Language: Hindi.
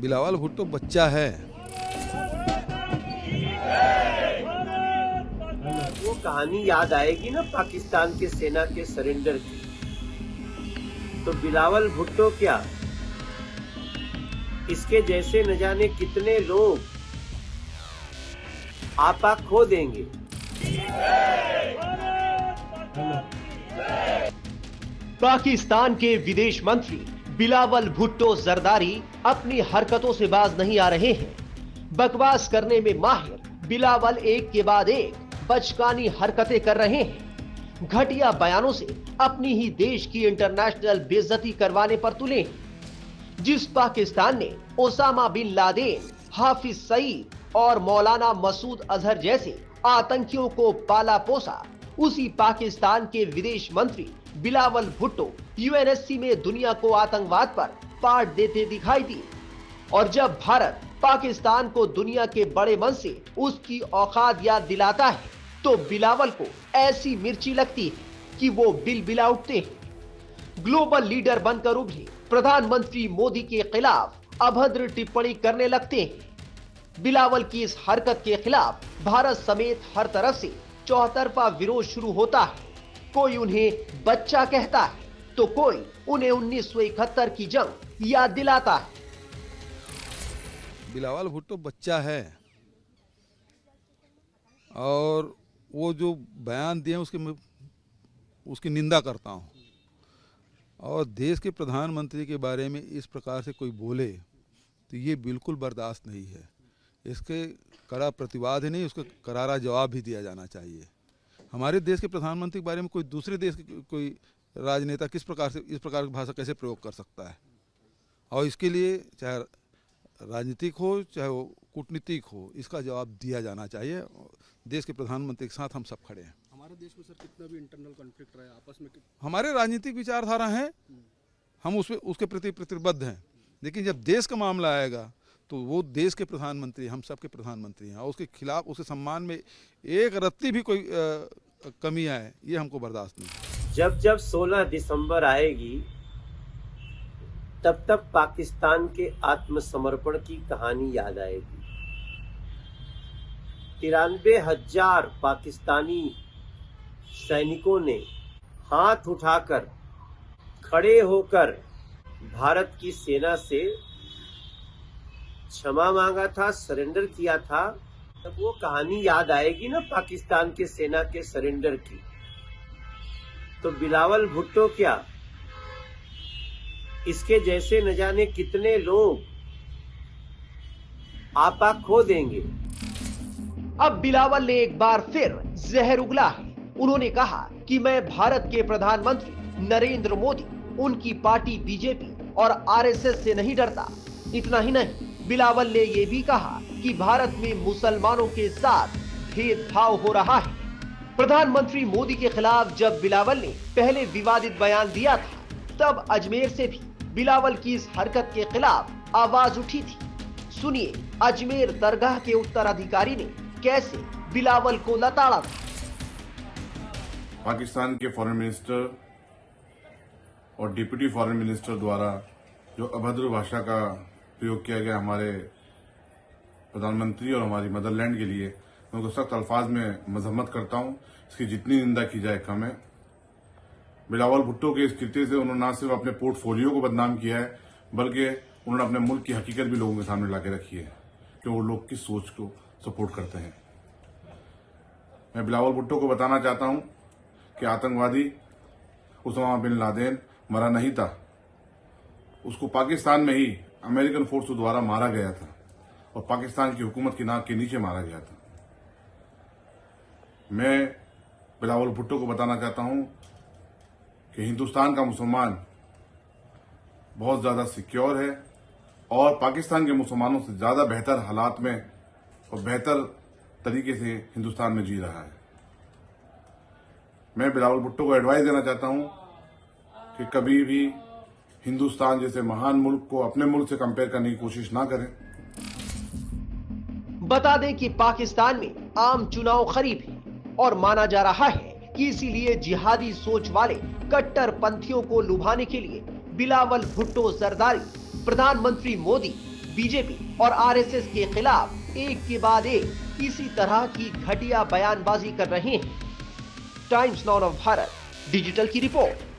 बिलावल भुट्टो बच्चा है। वो कहानी याद आएगी ना पाकिस्तान के सेना के सरेंडर की, तो बिलावल भुट्टो क्या, इसके जैसे न जाने कितने लोग आपा खो देंगे। पाकिस्तान के विदेश मंत्री बिलावल भुट्टो जरदारी अपनी हरकतों से बाज नहीं आ रहे हैं। बकवास करने में माहिर बिलावल एक के बाद एक बचकानी हरकतें कर रहे हैं। घटिया बयानों से अपनी ही देश की इंटरनेशनल बेइज्जती करवाने पर तुले हैं। जिस पाकिस्तान ने Osama bin Laden, Hafiz Saeed और मौलाना मसूद अजहर जैसे आतंकियों को पाला पोसा, उसी पाकिस्तान के विदेश मंत्री बिलावल भुट्टो यूएनएससी में दुनिया को आतंकवाद पर पाठ देते दिखाई दिए। और जब भारत पाकिस्तान को दुनिया के बड़े मन से उसकी औकात याद दिलाता है, तो बिलावल को ऐसी मिर्ची लगती है कि वो बिलबिला उठते हैं। ग्लोबल लीडर बनकर उभरे प्रधानमंत्री मोदी के खिलाफ अभद्र टिप्पणी करने लगते हैं। बिलावल की इस हरकत के खिलाफ भारत समेत हर तरफ से चौतरफा विरोध शुरू होता है। कोई उन्हें बच्चा कहता है, तो कोई उन्हें 1971 की जंग याद दिलाता है। बिलावल भुट्टो बच्चा है और वो जो बयान दिए उसकी निंदा करता हूँ। और देश के प्रधानमंत्री के बारे में इस प्रकार से कोई बोले तो ये बिल्कुल बर्दाश्त नहीं है। इसके कड़ा प्रतिवाद ही नहीं, उसका करारा जवाब भी दिया जाना चाहिए। हमारे देश के प्रधानमंत्री के बारे में कोई दूसरे देश के कोई राजनेता किस प्रकार से इस प्रकार की भाषा कैसे प्रयोग कर सकता है? और इसके लिए चाहे राजनीतिक हो चाहे वो कूटनीतिक हो, इसका जवाब दिया जाना चाहिए। देश के प्रधानमंत्री के साथ हम सब खड़े हैं। हमारे देश में सर कितना भी इंटरनल कॉन्फ्लिक्ट रहा है आपस में, हमारे राजनीतिक विचारधारा हैं, हम उसके प्रति प्रतिबद्ध हैं। लेकिन जब देश का मामला आएगा तो वो देश के प्रधानमंत्री, हम सब के प्रधानमंत्री हैं, और उसके खिलाफ उसके सम्मान में एक रत्ती भी कोई कमी आए, ये हमको बर्दाश्त नहीं। जब 16 दिसंबर आएगी तब तक पाकिस्तान के आत्मसमर्पण की कहानी याद आएगी। 93,000 पाकिस्तानी सैनिकों ने हाथ उठाकर खड़े होकर भारत की सेना से क्षमा मांगा था, सरेंडर किया था। तब वो कहानी याद आएगी ना पाकिस्तान के सेना के सरेंडर की, तो बिलावल भुट्टो क्या, इसके जैसे न जाने कितने लोग आपा खो देंगे। अब बिलावल ने एक बार फिर जहर उगला है। उन्होंने कहा कि मैं भारत के प्रधानमंत्री नरेंद्र मोदी, उनकी पार्टी बीजेपी और आरएसएस से नहीं डरता। इतना ही नहीं, बिलावल ने यह भी कहा कि भारत में मुसलमानों के साथ भेदभाव हो रहा है। प्रधानमंत्री मोदी के खिलाफ जब बिलावल ने पहले विवादित बयान दिया था, तब अजमेर से भी बिलावल की इस हरकत के खिलाफ आवाज उठी थी। सुनिए अजमेर दरगाह के उत्तराधिकारी ने कैसे बिलावल को लताड़ा था। पाकिस्तान के फॉरेन मिनिस्टर और डिप्टी फॉरेन मिनिस्टर द्वारा जो अभद्र भाषा का प्रयोग किया गया हमारे प्रधानमंत्री और हमारी मदरलैंड के लिए, मैं उनको सख्त अल्फाज में मजम्मत करता हूं। इसकी जितनी निंदा की जाए कम है। बिलावल भुट्टो के इस कृत्य से उन्होंने न सिर्फ अपने पोर्टफोलियो को बदनाम किया है, बल्कि उन्होंने अपने मुल्क की हकीकत भी लोगों के सामने लाके रखी है कि वो लोग किस सोच को सपोर्ट करते हैं। मैं बिलावल भुट्टो को बताना चाहता हूं कि आतंकवादी ओसामा बिन लादेन मरा नहीं था, उसको पाकिस्तान में ही अमेरिकन फोर्सों द्वारा मारा गया था और पाकिस्तान की हुकूमत की नाक के नीचे मारा गया था। मैं बिलावल भुट्टो को बताना चाहता हूं कि हिंदुस्तान का मुसलमान बहुत ज्यादा सिक्योर है और पाकिस्तान के मुसलमानों से ज्यादा बेहतर हालात में और बेहतर तरीके से हिंदुस्तान में जी रहा है। मैं बिलावल भुट्टो को एडवाइस देना चाहता हूं कि कभी भी हिंदुस्तान जैसे महान मुल्क को अपने मुल्क से कंपेयर करने की कोशिश ना करें। बता दें कि पाकिस्तान में आम चुनाव करीब है और माना जा रहा है कि इसीलिए जिहादी सोच वाले कट्टरपंथियों को लुभाने के लिए बिलावल भुट्टो जरदारी प्रधानमंत्री मोदी, बीजेपी और आरएसएस के खिलाफ एक के बाद एक इसी तरह की घटिया बयानबाजी कर रहे हैं। Times now of Bharat digital की रिपोर्ट।